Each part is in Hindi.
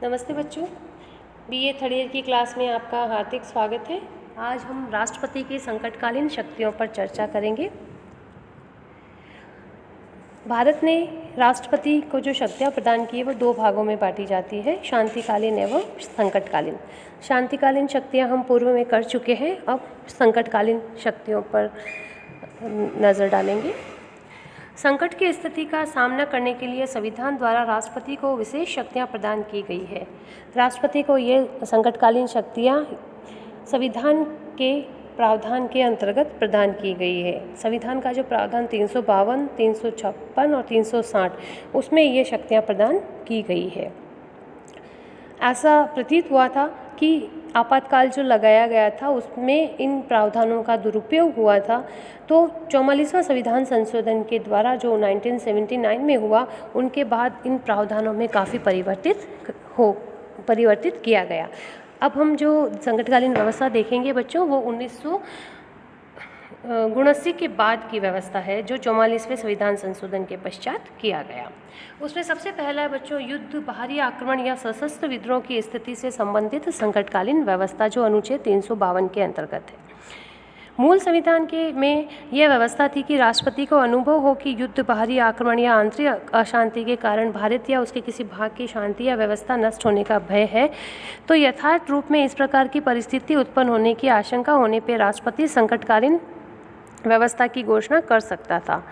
नमस्ते बच्चों, बीए थर्ड ईयर की क्लास में आपका हार्दिक स्वागत है। आज हम राष्ट्रपति की संकटकालीन शक्तियों पर चर्चा करेंगे। भारत ने राष्ट्रपति को जो शक्तियाँ प्रदान की है वो दो भागों में बांटी जाती है, शांतिकालीन एवं संकटकालीन। शांतिकालीन शक्तियाँ हम पूर्व में कर चुके हैं, अब संकटकालीन शक्तियों पर नज़र डालेंगे। संकट की स्थिति का सामना करने के लिए संविधान द्वारा राष्ट्रपति को विशेष शक्तियां प्रदान की गई है। राष्ट्रपति को ये संकटकालीन शक्तियां संविधान के प्रावधान के अंतर्गत प्रदान की गई है। संविधान का जो प्रावधान 352, 356 और 360 उसमें ये शक्तियां प्रदान की गई है। ऐसा प्रतीत हुआ था कि आपातकाल जो लगाया गया था उसमें इन प्रावधानों का दुरुपयोग हुआ था, तो 44वां संविधान संशोधन के द्वारा जो 1979 में हुआ उनके बाद इन प्रावधानों में काफ़ी परिवर्तित किया गया। अब हम जो संकटकालीन व्यवस्था देखेंगे बच्चों, वो 1979 के बाद की व्यवस्था है जो 44वें संविधान संशोधन के पश्चात किया गया। उसमें सबसे पहला है बच्चों युद्ध, बाहरी आक्रमण या सशस्त्र विद्रोह की स्थिति से संबंधित संकटकालीन व्यवस्था जो अनुच्छेद 352 के अंतर्गत है। मूल संविधान में यह व्यवस्था थी कि राष्ट्रपति को अनुभव हो कि युद्ध, बाहरी आक्रमण या आंतरिक अशांति के कारण भारत या उसके किसी भाग की शांति या व्यवस्था नष्ट होने का भय है, तो यथार्थ रूप में इस प्रकार की परिस्थिति उत्पन्न होने की आशंका होने पर राष्ट्रपति संकटकालीन व्यवस्था की घोषणा कर सकता था।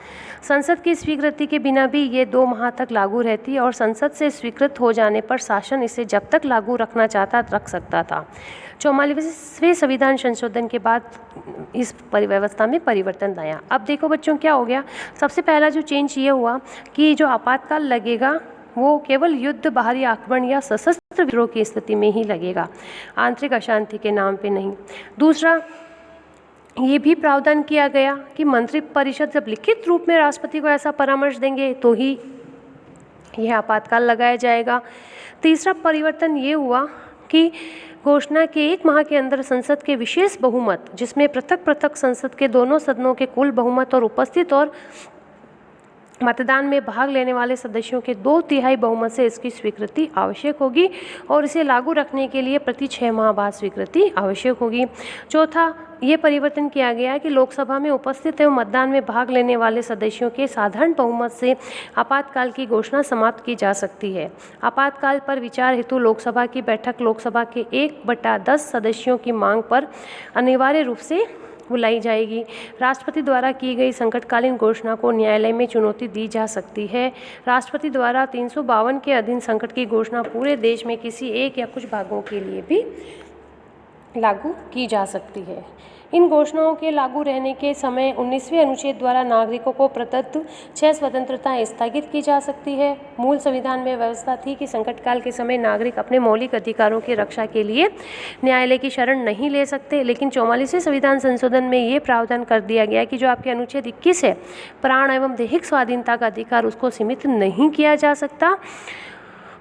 संसद की स्वीकृति के बिना भी ये 2 माह तक लागू रहती और संसद से स्वीकृत हो जाने पर शासन इसे जब तक लागू रखना चाहता रख सकता था। 44वें संविधान संशोधन के बाद इस व्यवस्था में परिवर्तन आया। अब देखो बच्चों क्या हो गया। सबसे पहला जो चेंज ये हुआ कि जो आपातकाल लगेगा वो केवल युद्ध, बाहरी आक्रमण या सशस्त्र विद्रोह की स्थिति में ही लगेगा, आंतरिक अशांति के नाम पे नहीं। दूसरा, ये भी प्रावधान किया गया कि मंत्रिपरिषद जब लिखित रूप में राष्ट्रपति को ऐसा परामर्श देंगे तो ही यह आपातकाल लगाया जाएगा। तीसरा परिवर्तन ये हुआ कि घोषणा के 1 माह के अंदर संसद के विशेष बहुमत, जिसमें पृथक पृथक संसद के दोनों सदनों के कुल बहुमत और उपस्थित और मतदान में भाग लेने वाले सदस्यों के 2/3 बहुमत से इसकी स्वीकृति आवश्यक होगी और इसे लागू रखने के लिए प्रति 6 माह बाद स्वीकृति आवश्यक होगी। चौथा, ये परिवर्तन किया गया कि लोकसभा में उपस्थित एवं मतदान में भाग लेने वाले सदस्यों के साधारण बहुमत से आपातकाल की घोषणा समाप्त की जा सकती है। आपातकाल पर विचार हेतु लोकसभा की बैठक लोकसभा के 1/10 सदस्यों की मांग पर अनिवार्य रूप से बुलाई जाएगी। राष्ट्रपति द्वारा की गई संकटकालीन घोषणा को न्यायालय में चुनौती दी जा सकती है। राष्ट्रपति द्वारा 352 के अधीन संकट की घोषणा पूरे देश में किसी एक या कुछ भागों के लिए भी लागू की जा सकती है। इन घोषणाओं के लागू रहने के समय 19वें अनुच्छेद द्वारा नागरिकों को प्रदत्त 6 स्वतंत्रताएं स्थगित की जा सकती है। मूल संविधान में व्यवस्था थी कि संकटकाल के समय नागरिक अपने मौलिक अधिकारों की रक्षा के लिए न्यायालय की शरण नहीं ले सकते, लेकिन 44वें संविधान संशोधन में ये प्रावधान कर दिया गया कि जो आपके अनुच्छेद 21 है, प्राण एवं दैहिक स्वाधीनता का अधिकार, उसको सीमित नहीं किया जा सकता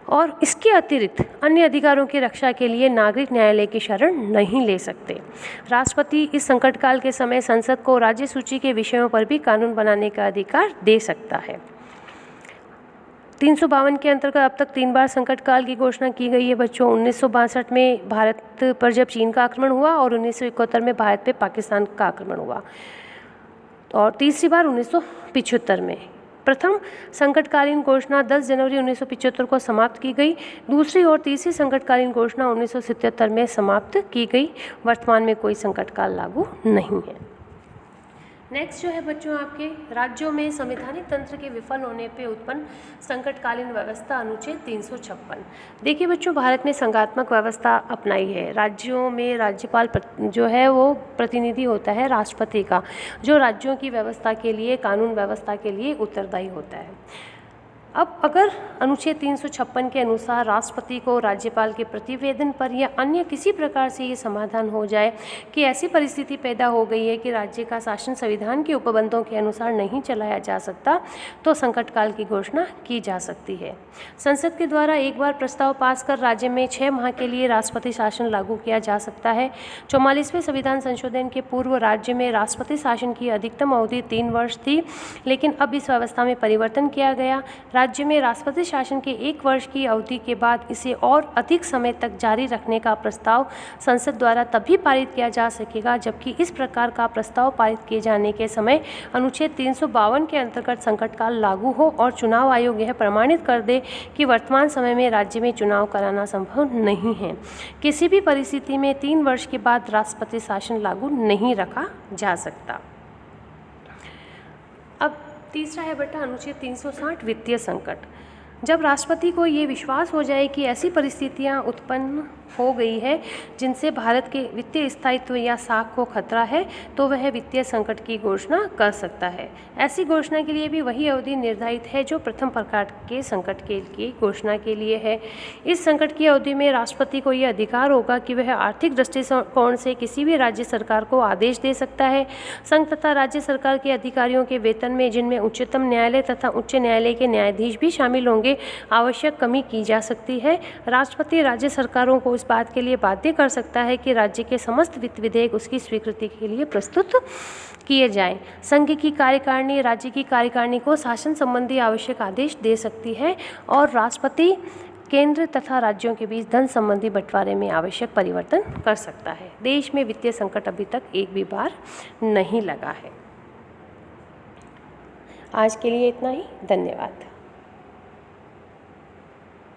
और इसके अतिरिक्त अन्य अधिकारों की रक्षा के लिए नागरिक न्यायालय की शरण नहीं ले सकते। राष्ट्रपति इस संकटकाल के समय संसद को राज्य सूची के विषयों पर भी कानून बनाने का अधिकार दे सकता है। 352 के अंतर्गत अब तक 3 बार संकटकाल की घोषणा की गई है बच्चों। 1962 में भारत पर जब चीन का आक्रमण हुआ और 1971 में भारत पे पाकिस्तान का आक्रमण हुआ और तीसरी बार 1975 में। प्रथम संकटकालीन घोषणा 10 जनवरी 1975 को समाप्त की गई। दूसरी और तीसरी संकटकालीन घोषणा 1977 में समाप्त की गई। वर्तमान में कोई संकटकाल लागू नहीं है। नेक्स्ट जो है बच्चों आपके राज्यों में संवैधानिक तंत्र के विफल होने पे उत्पन्न संकटकालीन व्यवस्था, अनुच्छेद 356। देखिए बच्चों, भारत ने संघात्मक व्यवस्था अपनाई है। राज्यों में राज्यपाल जो है वो प्रतिनिधि होता है राष्ट्रपति का, जो राज्यों की व्यवस्था के लिए, कानून व्यवस्था के लिए उत्तरदायी होता है। अब अगर अनुच्छेद 356 के अनुसार राष्ट्रपति को राज्यपाल के प्रतिवेदन पर या अन्य किसी प्रकार से ये समाधान हो जाए कि ऐसी परिस्थिति पैदा हो गई है कि राज्य का शासन संविधान के उपबंधों के अनुसार नहीं चलाया जा सकता, तो संकटकाल की घोषणा की जा सकती है। संसद के द्वारा एक बार प्रस्ताव पास कर राज्य में 6 माह के लिए राष्ट्रपति शासन लागू किया जा सकता है। 44वें संविधान संशोधन के पूर्व राज्य में राष्ट्रपति शासन की अधिकतम अवधि 3 वर्ष थी, लेकिन अब इस व्यवस्था में परिवर्तन किया गया। राज्य में राष्ट्रपति शासन के 1 वर्ष की अवधि के बाद इसे और अधिक समय तक जारी रखने का प्रस्ताव संसद द्वारा तभी पारित किया जा सकेगा जबकि इस प्रकार का प्रस्ताव पारित किए जाने के समय अनुच्छेद 352 के अंतर्गत संकटकाल लागू हो और चुनाव आयोग यह प्रमाणित कर दे कि वर्तमान समय में राज्य में चुनाव कराना संभव नहीं है। किसी भी परिस्थिति में 3 वर्ष के बाद राष्ट्रपति शासन लागू नहीं रखा जा सकता। अब तीसरा है बेटा अनुच्छेद 360 वित्तीय संकट। जब राष्ट्रपति को ये विश्वास हो जाए कि ऐसी परिस्थितियां उत्पन्न हो गई है जिनसे भारत के वित्तीय स्थायित्व या साख को खतरा है तो वह वित्तीय संकट की घोषणा कर सकता है। ऐसी घोषणा के लिए भी वही अवधि निर्धारित है जो प्रथम प्रकार के संकट के लिए घोषणा के लिए है। इस संकट की अवधि में राष्ट्रपति को यह अधिकार होगा कि वह आर्थिक दृष्टिकोण से किसी भी राज्य सरकार को आदेश दे सकता है। संघ तथा राज्य सरकार के अधिकारियों के वेतन में, जिनमें उच्चतम न्यायालय तथा उच्च न्यायालय के न्यायाधीश भी शामिल होंगे, आवश्यक कमी की जा सकती है। राष्ट्रपति राज्य सरकारों को इस बात के लिए बाध्य कर सकता है कि राज्य के समस्त वित्त विधेयक उसकी स्वीकृति के लिए प्रस्तुत किए जाएं। संघ की कार्यकारिणी राज्य की कार्यकारिणी को शासन संबंधी आवश्यक आदेश दे सकती है और राष्ट्रपति केंद्र तथा राज्यों के बीच धन संबंधी बंटवारे में आवश्यक परिवर्तन कर सकता है। देश में वित्तीय संकट अभी तक एक भी बार नहीं लगा है। आज के लिए इतना ही। धन्यवाद।